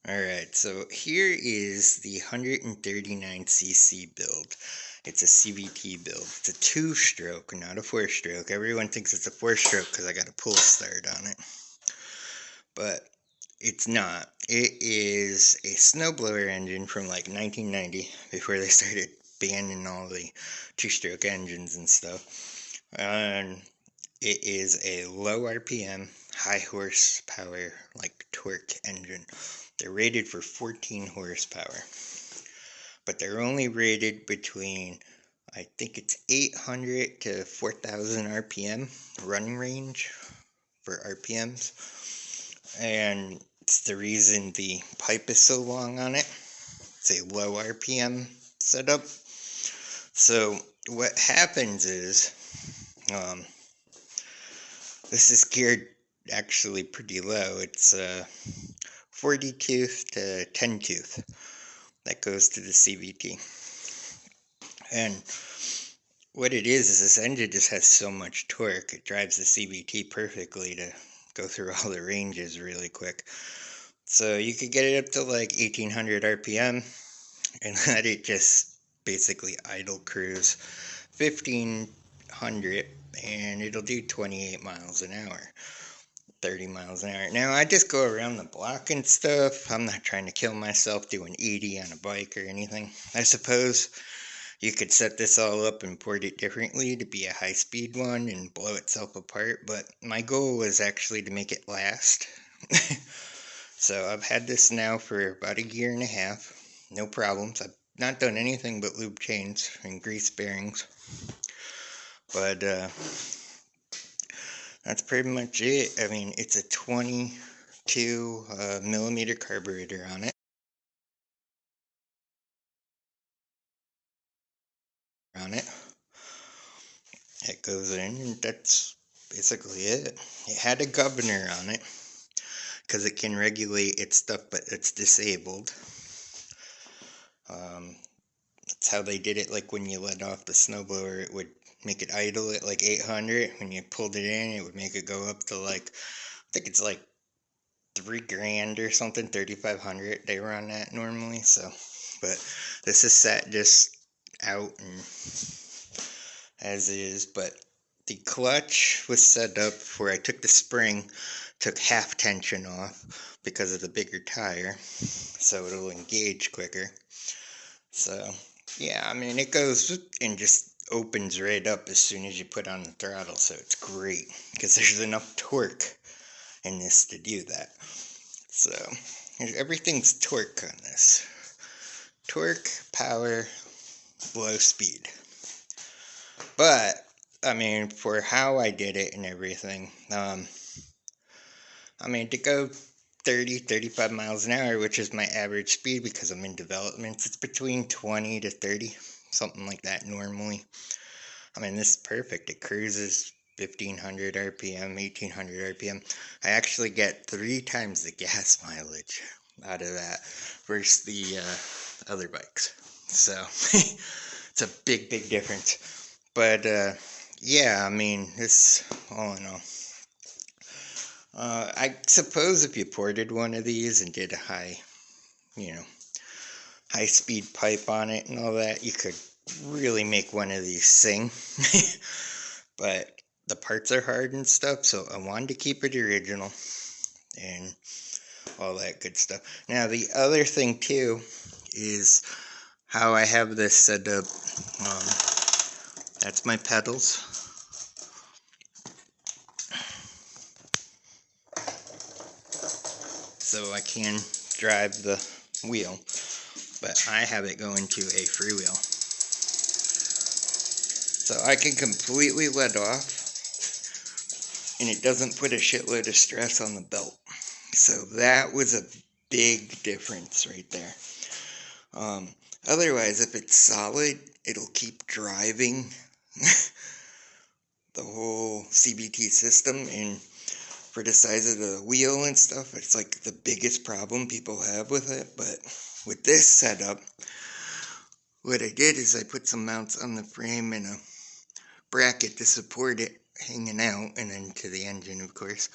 Alright, so here is the 139cc build. It's a CVT build. It's a 2-stroke, not a 4-stroke. Everyone thinks it's a 4-stroke because I got a pull start on it. But it's not. It is a snowblower engine from like 1990, before they started banning all the 2-stroke engines and stuff. And it is a low RPM, high horsepower, like torque engine. They're rated for 14 horsepower, but they're only rated between, I think it's 800 to 4,000 RPM running range for RPMs, and it's the reason the pipe is so long on it. It's a low RPM setup. So what happens is, this is geared actually pretty low. It's 40 tooth to 10 tooth that goes to the CVT. And what it is this engine just has so much torque, it drives the CVT perfectly to go through all the ranges really quick. So you could get it up to like 1800 RPM and let it just basically idle cruise 1500, and it'll do 28 miles an hour. 30 miles an hour. Now, I just go around the block and stuff. I'm not trying to kill myself doing 80 on a bike or anything. I suppose you could set this all up and port it differently to be a high-speed one and blow itself apart, but my goal was actually to make it last. So I've had this now for about a year and a half. No problems. I've not done anything but lube chains and grease bearings. But, that's pretty much it. I mean, it's a 22 millimeter carburetor on it. It goes in, and that's basically it. It had a governor on it because it can regulate its stuff, but it's disabled. That's how they did it. Like when you let off the snowblower, it would make it idle at like 800. When you pulled it in, it would make it go up to like, I think it's like $3,000 or something, 3,500. They run that normally. So, but this is set just out and as is. But the clutch was set up where I took the spring, took half tension off because of the bigger tire, so it'll engage quicker. So yeah, I mean, it goes and just opens right up as soon as you put on the throttle, so it's great because there's enough torque in this to do that. So everything's torque on this. Torque, power, low speed. But I mean, for how I did it and everything, I mean, to go 30, 35 miles an hour, which is my average speed because I'm in development, it's between 20 to 30, something like that normally. I mean, this is perfect. It cruises 1500 RPM, 1800 RPM. I actually get 3 times the gas mileage out of that versus the other bikes. So it's a big, big difference. But yeah, I mean, this, all in all. I suppose if you ported one of these and did a high speed pipe on it and all that, you could really make one of these sing. But the parts are hard and stuff, so I wanted to keep it original and all that good stuff. Now, the other thing too is how I have this set up. That's my pedals. So I can drive the wheel, but I have it going to a freewheel. So I can completely let off, and it doesn't put a shitload of stress on the belt. So that was a big difference right there. Otherwise, if it's solid, it'll keep driving the whole CVT system, and for the size of the wheel and stuff, it's like the biggest problem people have with it. But with this setup, what I did is I put some mounts on the frame and a bracket to support it hanging out, and then to the engine, of course.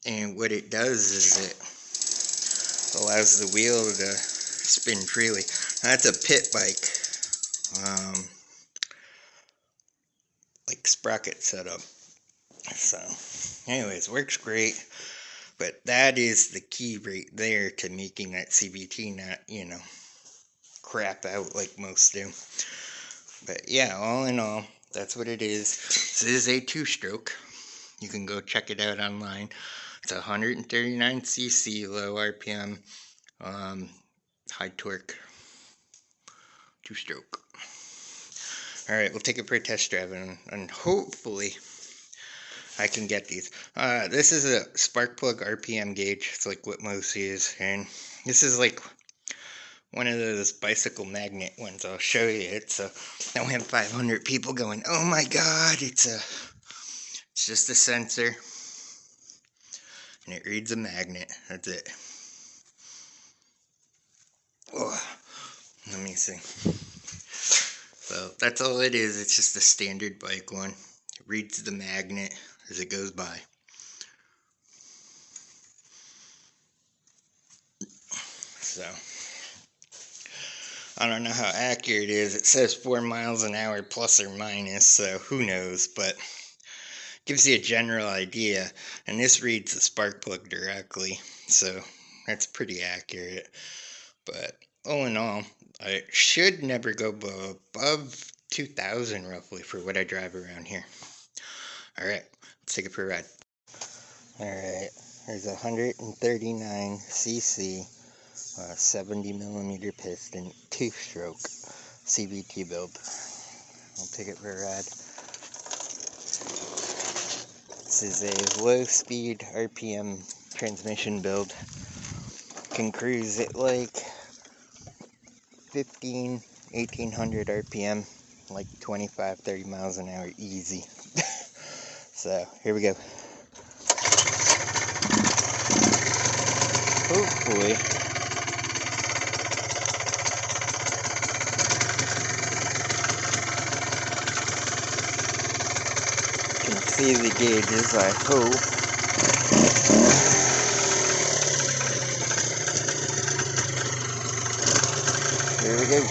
And what it does is it allows the wheel to spin freely. That's a pit bike, like sprocket setup. So, anyways, works great. But that is the key right there to making that CVT not, crap out like most do. But yeah, all in all, that's what it is. This is a 2-stroke. You can go check it out online. It's 139cc, low RPM, high torque, 2-stroke. Alright, we'll take it for a test drive, and hopefully I can get these. This is a spark plug RPM gauge. It's like what most use, and this is like one of those bicycle magnet ones. I'll show you it, so I don't have 500 people going, oh my god, it's just a sensor, and it reads a magnet. That's it. Oh, let me see. So that's all it is. It's just a standard bike one. It reads the magnet as it goes by. So I don't know how accurate it is. It says 4 miles an hour plus or minus, so who knows, but gives you a general idea. And this reads the spark plug directly, so that's pretty accurate. But all in all, I should never go above 2,000 roughly for what I drive around here. Alright, let's take it for a ride. Alright, there's a 139cc 70mm piston 2-stroke CVT build. I'll take it for a ride. This is a low speed RPM transmission build. Can cruise at like 1800 RPM, like 25-30 miles an hour easy. So here we go. Hopefully you can see the gauges, I hope. Here we go.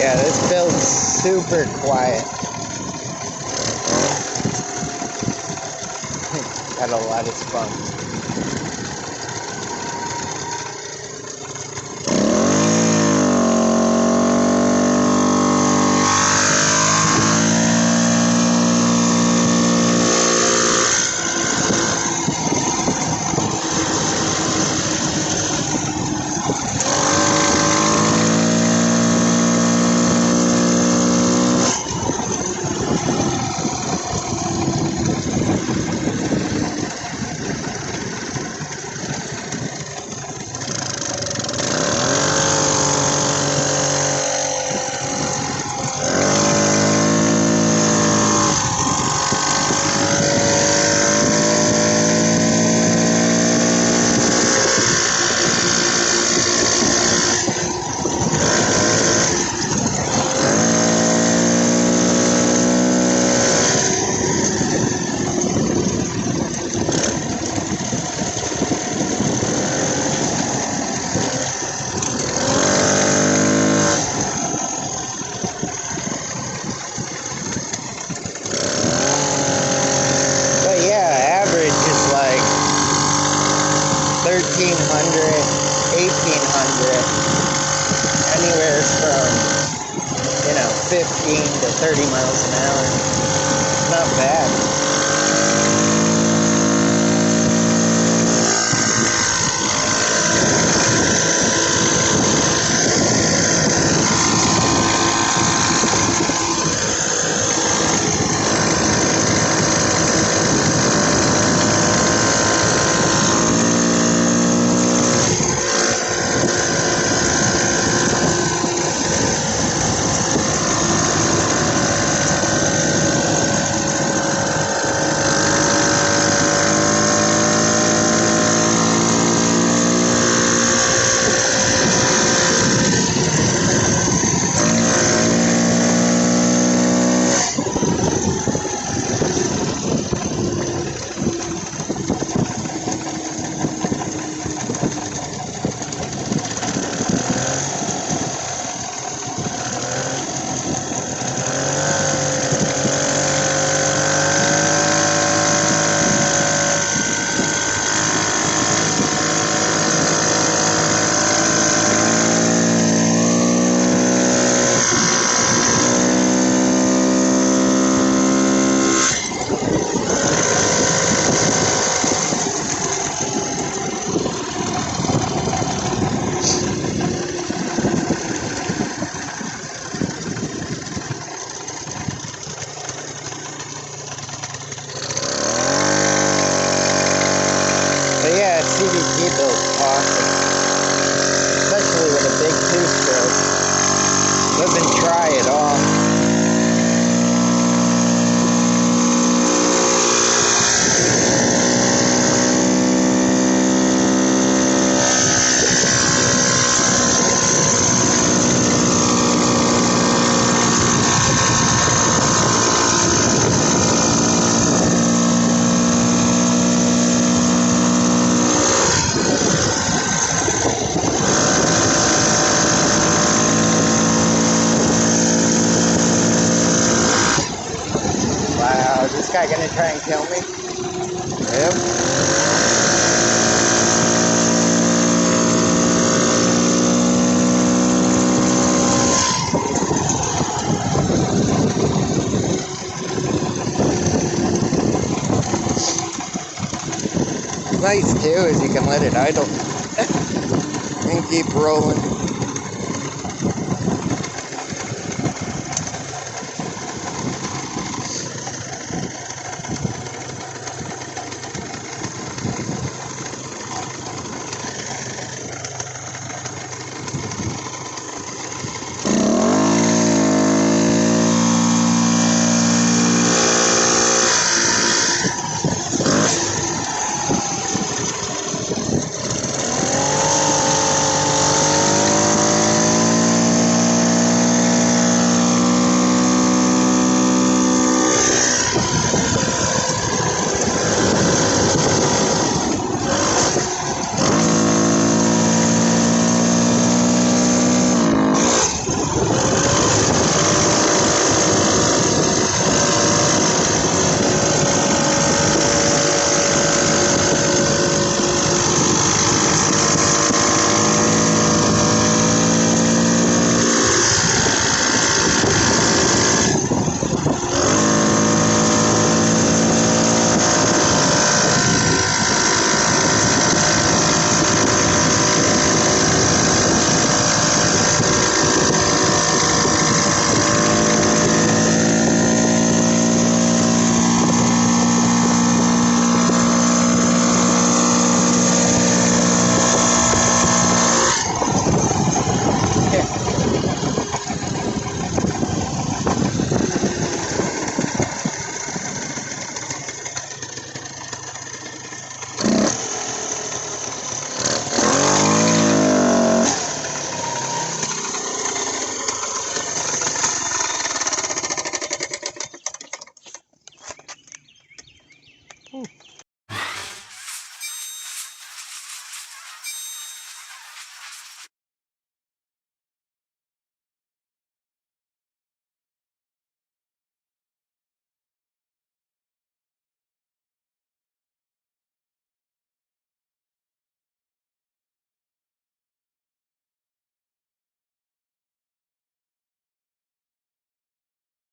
Yeah, this build's super quiet. Got a lot of spunk. grip. Anywhere from, 15 to 30 miles an hour. Not bad. But yeah, CVT build's awesome. Especially with a big two-stroke. Doesn't try at all. Wow, is this guy gonna try and kill me? Yep. Nice too is you can let it idle and keep rolling.